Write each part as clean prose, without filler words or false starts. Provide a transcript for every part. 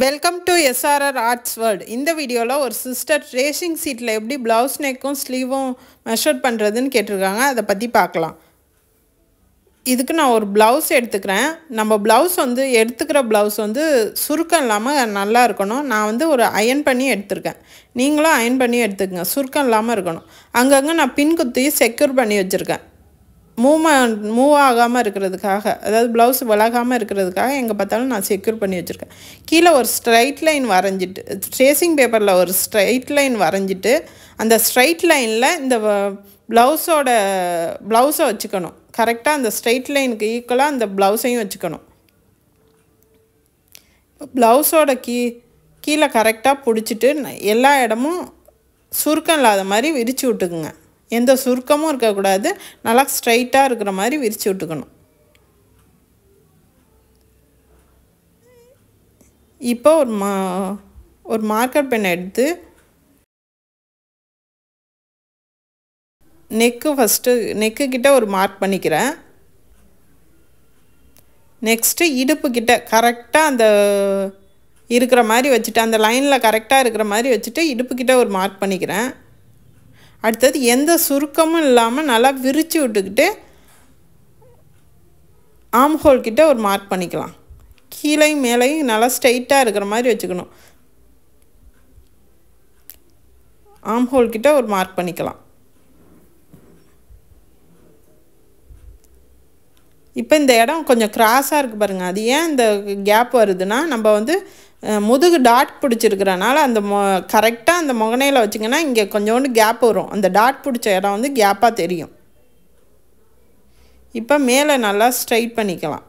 Welcome to SRR Arts World. இந்த வீடியோவில் ஒரு சிஸ்டர் ரேசிங் சீட்டில் எப்படி ப்ளவுஸ் நெக்கும் ஸ்லீவும் மெஷர் பண்ணுறதுன்னு கேட்டிருக்காங்க. அதை பற்றி பார்க்கலாம். இதுக்கு நான் ஒரு ப்ளவுஸ் எடுத்துக்கிறேன். நம்ம ப்ளவுஸ் எடுத்துக்கிற ப்ளவுஸ் சுருக்கம் இல்லாமல் நல்லா இருக்கணும். நான் ஒரு அயன் பண்ணி எடுத்துருக்கேன். நீங்களும் அயன் பண்ணி எடுத்துக்கங்க. சுருக்கம் இல்லாமல் இருக்கணும். அங்கங்கே நான் பின் குத்தி செக்யூர் பண்ணி வச்சுருக்கேன். மூவ் ஆகாமல் இருக்கிறதுக்காக, அதாவது ப்ளவுஸ் விலகாமல் இருக்கிறதுக்காக எங்கே பார்த்தாலும் நான் செக்யூர் பண்ணி வச்சுருக்கேன். கீழே ஒரு ஸ்ட்ரைட் லைன் வரைஞ்சிட்டு, ட்ரேசிங் பேப்பரில் ஒரு ஸ்ட்ரைட் லைன் வரைஞ்சிட்டு, அந்த ஸ்ட்ரைட் லைனில் இந்த ப்ளவுஸை வச்சுக்கணும். கரெக்டாக அந்த ஸ்ட்ரைட் லைனுக்கு ஈக்குவலாக அந்த ப்ளவுஸையும் வச்சுக்கணும். ப்ளவுஸோட கீழே கரெக்டாக பிடிச்சிட்டு எல்லா இடமும் சுருக்கம் இல்லாத மாதிரி விரித்து விட்டுக்குங்க. எந்த சுருக்கமும் இருக்கக்கூடாது. நல்லா ஸ்ட்ரைட்டாக இருக்கிற மாதிரி விரித்து விட்டுக்கணும். இப்போ ஒரு மார்க்கர் பென் எடுத்து நெக்கு கிட்ட ஒரு மார்க் பண்ணிக்கிறேன். நெக்ஸ்ட்டு இடுப்பு கிட்ட கரெக்டாக அந்த இருக்கிற மாதிரி வச்சுட்டு, அந்த லைனில் கரெக்டாக இருக்கிற மாதிரி வச்சுட்டு இடுப்பு கிட்ட ஒரு மார்க் பண்ணிக்கிறேன். அடுத்தது எந்த சுருக்கமும் இல்லாமல் நல்லா விரித்து விட்டுக்கிட்டு ஆம் ஹோல் கிட்ட ஒரு மார்க் பண்ணிக்கலாம். கீழையும் மேலேயும் நல்லா ஸ்ட்ரைட்டாக இருக்கிற மாதிரி வச்சுக்கணும். ஆம் ஹோல் கிட்ட ஒரு மார்க் பண்ணிக்கலாம். இப்போ இந்த இடம் கொஞ்சம் கிராஸாக இருக்குது பாருங்கள். அது ஏன் இந்த கேப் வருதுன்னா, நம்ம முதுகு டாட் பிடிச்சிருக்கிறனால அந்த கரெக்டாக அந்த முகனையில் வச்சிங்கன்னா இங்கே கொஞ்சோண்டு கேப் வரும். அந்த டாட் பிடிச்ச இடம் கேப்பாக தெரியும். இப்போ மேலே நல்லா ஸ்ட்ரைட் பண்ணிக்கலாம்.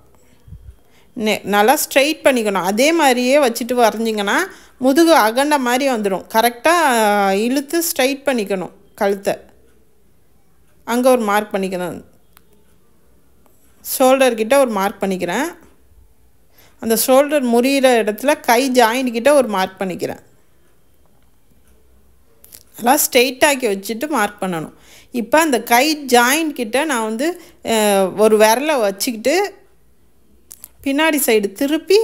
நல்லா ஸ்ட்ரைட் பண்ணிக்கணும். அதே மாதிரியே வச்சுட்டு வரைஞ்சிங்கன்னா முதுகு அகண்ட மாதிரி வந்துடும். கரெக்டாக இழுத்து ஸ்ட்ரைட் பண்ணிக்கணும். கழுத்தை அங்கே ஒரு மார்க் பண்ணிக்கணும். ஷோல்டர்கிட்ட ஒரு மார்க் பண்ணிக்கிறேன். அந்த ஷோல்டர் முறிகிற இடத்துல கை ஜாயிண்ட் கிட்ட ஒரு மார்க் பண்ணிக்கிறேன். நல்லா ஸ்ட்ரெயிட்டாக்கி வச்சுட்டு மார்க் பண்ணணும். இப்போ அந்த கை ஜாயிண்ட் கிட்ட நான் ஒரு விரலை வச்சுக்கிட்டு பின்னாடி சைடு திருப்பி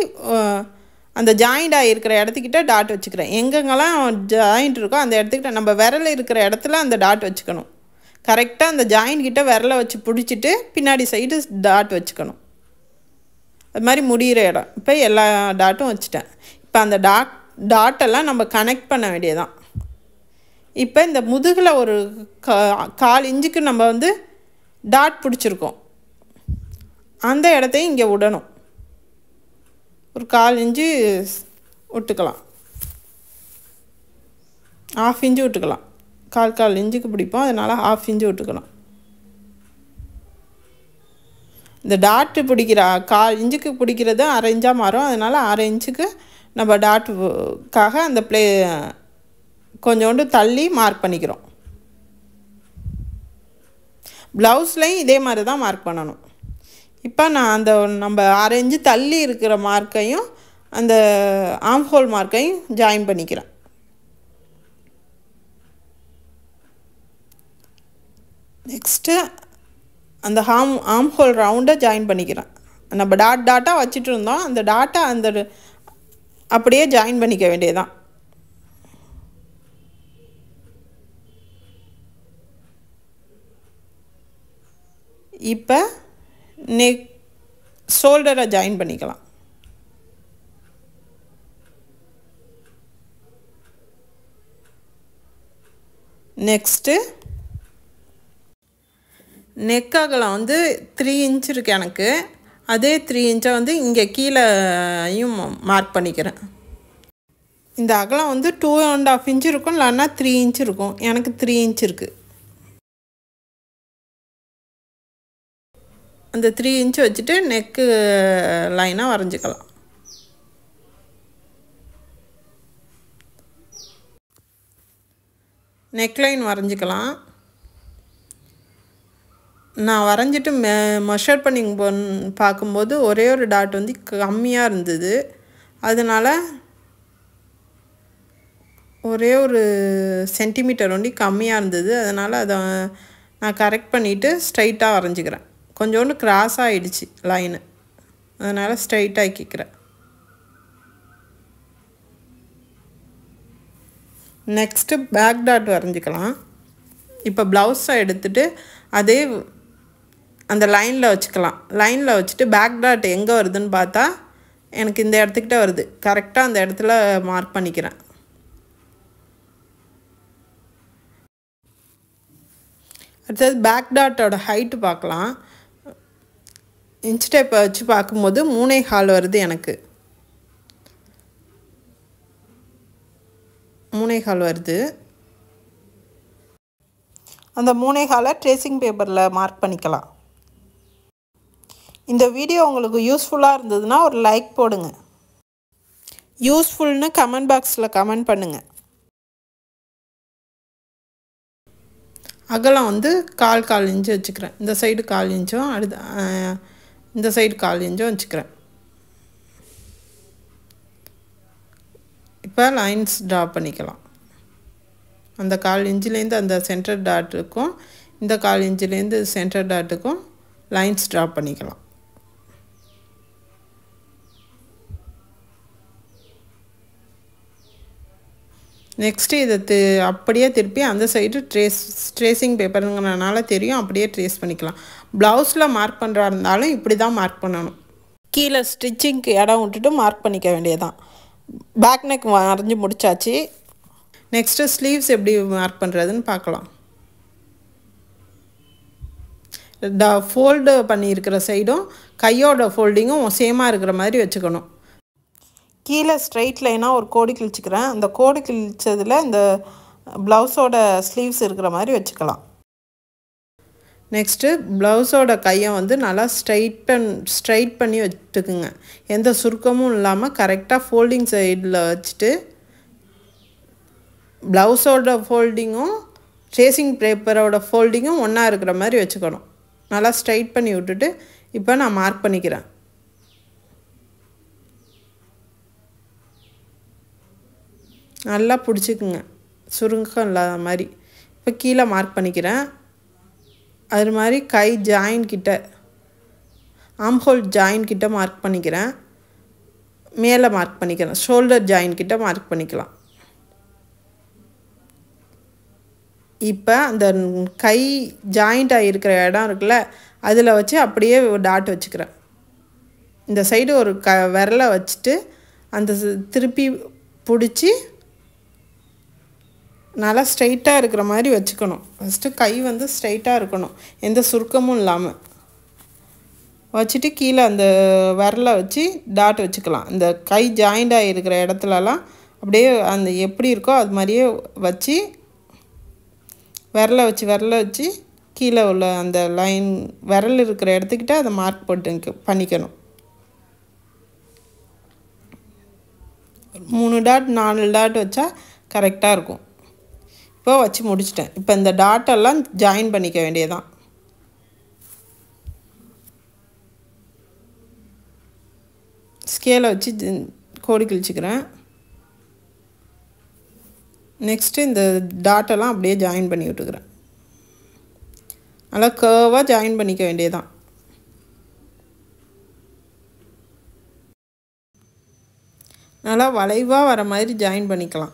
அந்த ஜாயிண்டாக இருக்கிற இடத்துக்கிட்ட டாட் வச்சுக்கிறேன். எங்கெங்கெல்லாம் ஜாயிண்ட் இருக்கோ அந்த இடத்துக்கிட்ட நம்ம விரல் இருக்கிற இடத்துல அந்த டாட் வச்சுக்கணும். கரெக்டாக அந்த ஜாயிண்ட் கிட்ட விரலை வச்சு பிடிச்சிட்டு பின்னாடி சைடு டாட் வச்சுக்கணும். அது மாதிரி முடிகிற இடம். இப்போ எல்லா டாட்டும் வச்சுட்டேன். இப்போ அந்த டாட்டெல்லாம் நம்ம கனெக்ட் பண்ண வேண்டியதான். இப்போ இந்த முதுகில் ஒரு 1/4 இன்ச்சுக்கு நம்ம டாட் பிடிச்சிருக்கோம். அந்த இடத்தையும் இங்கே விடணும். ஒரு 1/4 இன்ச்சு விட்டுக்கலாம். 1/2 இன்ச்சு விட்டுக்கலாம். 1/4 இன்ச்சுக்கு பிடிப்போம். அதனால் 1/2 இன்ச்சு விட்டுக்கலாம். இந்த டாட்டு பிடிக்கிற 1/4 இன்ச்சுக்கு பிடிக்கிறது 1/2 இன்ச்சாக மாறும். அதனால் 1/2 இன்ச்சுக்கு நம்ம டாட்டுக்காக அந்த கொஞ்சோண்டு தள்ளி மார்க் பண்ணிக்கிறோம். ப்ளவுஸ்லையும் இதே மாதிரி தான் மார்க் பண்ணணும். இப்போ நான் நம்ம 1/2 இன்ச்சு தள்ளி இருக்கிற மார்க்கையும் அந்த ஆம் ஹோல் மார்க்கையும் ஜாயின் பண்ணிக்கிறேன். நெக்ஸ்ட்டு அந்த ஆம் ஹோல் ரவுண்டை ஜாயின் பண்ணிக்கிறேன். நம்ம டாட்டாக வச்சுட்டு இருந்தோம். அந்த டாட்டை அப்படியே ஜாயின் பண்ணிக்க வேண்டியதுதான். இப்போ ஷோல்டரை ஜாயின் பண்ணிக்கலாம். நெக்ஸ்ட்டு நெக் அகலம் 3 இன்ச் இருக்குது எனக்கு. அதே 3 இன்ச்சை இங்கே கீழேயும் மார்க் பண்ணிக்கிறேன். இந்த அகலம் 2.5 இன்ச் இருக்கும், இல்லைன்னா 3 இன்ச் இருக்கும். எனக்கு 3 இன்ச் இருக்குது. அந்த 3 இன்ச் வச்சுட்டு நெக்கு லைனாக வரைஞ்சிக்கலாம். Neck line வரைஞ்சிக்கலாம். நான் வரைஞ்சிட்டு மெஷர் பண்ணி பார்க்கும்போது ஒரே ஒரு டாட் கம்மியாக இருந்தது. அதனால் ஒரே ஒரு சென்டிமீட்டர் கம்மியாக இருந்தது. அதனால் அதை நான் கரெக்ட் பண்ணிவிட்டு ஸ்ட்ரைட்டாக வரைஞ்சிக்கிறேன். கொஞ்சோண்டு கிராஸாக ஆகிடுச்சு லைனு. அதனால் ஸ்ட்ரைட்டாக ஆக்கிக்கிறேன். நெக்ஸ்ட்டு பேக் டாட் வரைஞ்சிக்கலாம். இப்போ ப்ளவுஸை எடுத்துகிட்டு அதே அந்த லைனில் வச்சுக்கலாம். லைனில் வச்சுட்டு பேக் டாட் எங்கே வருதுன்னு பார்த்தா எனக்கு இந்த இடத்துக்கிட்ட வருது. கரெக்டாக அந்த இடத்துல மார்க் பண்ணிக்கிறேன். அடுத்தது பேக் டாட்டோட ஹைட்டு பார்க்கலாம். இன்ச் டேப்பை வச்சு பார்க்கும்போது 3.25 வருது. எனக்கு 3.25 வருது. அந்த 3.25 ட்ரேசிங் பேப்பரில் மார்க் பண்ணிக்கலாம். இந்த வீடியோ உங்களுக்கு யூஸ்ஃபுல்லாக இருந்ததுன்னா ஒரு லைக் போடுங்க. யூஸ்ஃபுல்னு கமெண்ட் பாக்ஸில் கமெண்ட் பண்ணுங்கள். அகலம் வந்து 1/4 இன்ச்சு வச்சுக்கிறேன். இந்த சைடு 1/4 இன்ச்சும் இந்த சைடு 1/4 இன்ச்சும் வச்சுக்கிறேன். இப்போ லைன்ஸ் ட்ரா பண்ணிக்கலாம். அந்த 1/4 இன்ச்சுலேருந்து அந்த சென்டர் டாட்டுக்கும் இந்த 1/4 இன்ச்சுலேருந்து சென்டர் டாட்டுக்கும் லைன்ஸ் ட்ரா பண்ணிக்கலாம். நெக்ஸ்ட்டு இதை அப்படியே திருப்பி அந்த சைடு ட்ரேசிங் பேப்பருங்கிறனால தெரியும், அப்படியே ட்ரேஸ் பண்ணிக்கலாம். ப்ளவுஸில் மார்க் பண்ணுறா இருந்தாலும் இப்படி தான் மார்க் பண்ணணும். கீழே ஸ்டிச்சிங்க்கு இடம் விட்டுட்டு மார்க் பண்ணிக்க வேண்டியதான். பேக் நெக் வரைஞ்சி முடிச்சாச்சு. நெக்ஸ்ட்டு ஸ்லீவ்ஸ் எப்படி மார்க் பண்ணுறதுன்னு பார்க்கலாம். ஃபோல்டு பண்ணியிருக்கிற சைடும் கையோட ஃபோல்டிங்கும் சேமாக இருக்கிற மாதிரி வச்சுக்கணும். கீழே ஸ்ட்ரைட் லைனாக ஒரு கோடு கிழிச்சிக்கிறேன். அந்த கோடு கிழிச்சதில் இந்த ப்ளவுஸோட ஸ்லீவ்ஸ் இருக்கிற மாதிரி வச்சுக்கலாம். நெக்ஸ்ட்டு ப்ளவுஸோட கையை வந்து நல்லா ஸ்ட்ரைட் பண்ணி வச்சுக்குங்க. எந்த சுருக்கமும் இல்லாமல் கரெக்டாக ஃபோல்டிங் சைடில் வச்சுட்டு ப்ளவுஸோட ஃபோல்டிங்கும் ட்ரேசிங் பேப்பரோட ஃபோல்டிங்கும் ஒன்றா இருக்கிற மாதிரி வச்சுக்கணும். நல்லா ஸ்ட்ரைட் பண்ணி விட்டுட்டு இப்போ நான் மார்க் பண்ணிக்கிறேன். நல்லா பிடிச்சிக்குங்க, சுருக்கம் இல்லாத மாதிரி. இப்போ கீழே மார்க் பண்ணிக்கிறேன். அது மாதிரி கை ஜாயின் கிட்ட, ஆம்ஹோல் ஜாயின் கிட்ட மார்க் பண்ணிக்கிறேன். மேலே மார்க் பண்ணிக்கிறேன். ஷோல்டர் ஜாயின் கிட்ட மார்க் பண்ணிக்கலாம். இப்போ அந்த கை ஜாயிண்ட் ஆகிருக்கிற இடம் இருக்குல்ல, அதில் வச்சு அப்படியே டாட் வச்சுக்கிறேன். இந்த சைடு ஒரு விரலை வச்சுட்டு அந்த திருப்பி பிடிச்சி நல்லா ஸ்ட்ரைட்டாக இருக்கிற மாதிரி வச்சுக்கணும். ஃபஸ்ட்டு கை வந்து ஸ்ட்ரைட்டாக இருக்கணும், எந்த சுருக்கமும் இல்லாமல் வச்சுட்டு கீழே அந்த விரலை வச்சு டாட் வச்சுக்கலாம். இந்த கை ஜாயிண்டாக இருக்கிற இடத்துலலாம் அப்படியே அந்த எப்படி இருக்கோ அது மாதிரியே வச்சு விரலை வச்சு கீழே உள்ள அந்த லைன் விரல் இருக்கிற இடத்துக்கிட்ட அதை மார்க் போட்டு பண்ணிக்கணும். 3 டாட் 4 டாட் வச்சா கரெக்டாக இருக்கும். இப்போ வச்சு முடிச்சிட்டேன். இப்போ இந்த டாட்டெல்லாம் ஜாயின் பண்ணிக்க வேண்டியதான். ஸ்கேலை வச்சு கோடி கிழிச்சிக்கிறேன். நெக்ஸ்ட்டு இந்த டாட்டெல்லாம் அப்படியே ஜாயின் பண்ணி விட்டுக்கிறேன். நல்லா கர்வாக ஜாயின் பண்ணிக்க வேண்டியதான். நல்லா வளைவாக வர மாதிரி ஜாயின் பண்ணிக்கலாம்.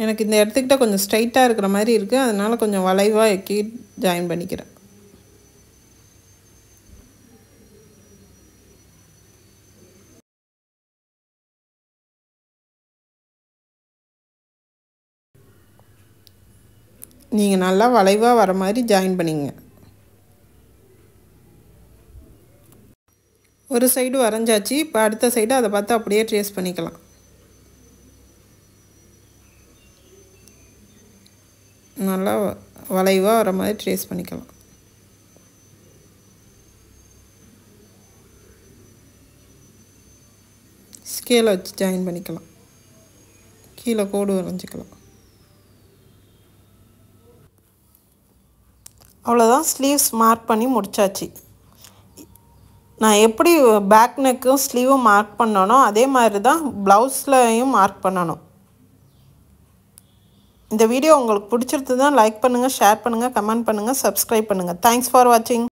எனக்கு இந்த இடத்துக்கிட்ட கொஞ்சம் ஸ்ட்ரைட்டாக இருக்கிற மாதிரி இருக்குது, அதனால் கொஞ்சம் வளைவாக எக்கி ஜாயின் பண்ணிக்கிறேன். நீங்கள் நல்லா வளைவாக வர மாதிரி ஜாயின் பண்ணிங்க. ஒரு சைடு வரைஞ்சாச்சு. இப்போ அடுத்த சைடு அதை பார்த்து அப்படியே ட்ரேஸ் பண்ணிக்கலாம். நல்லா வளைவாக வர மாதிரி ட்ரேஸ் பண்ணிக்கலாம். ஸ்கேலை வச்சு ஜாயின் பண்ணிக்கலாம். கீழே கோடு வரைஞ்சிக்கலாம். அவ்வளோதான், ஸ்லீவ்ஸ் மார்க் பண்ணி முடிச்சாச்சு. நான் எப்படி பேக் நெக்கும் ஸ்லீவும் மார்க் பண்ணனோ அதே மாதிரி தான் ப்ளவுஸ்லையும் மார்க் பண்ணணும். இந்த வீடியோ உங்களுக்கு பிடிச்சிருந்ததுன்னா லைக் பண்ணுங்கள், ஷேர் பண்ணுங்கள், கமெண்ட் பண்ணுங்கள், சப்ஸ்கிரைப் பண்ணுங்கள். தேங்க்ஸ் ஃபார் வாட்சிங்.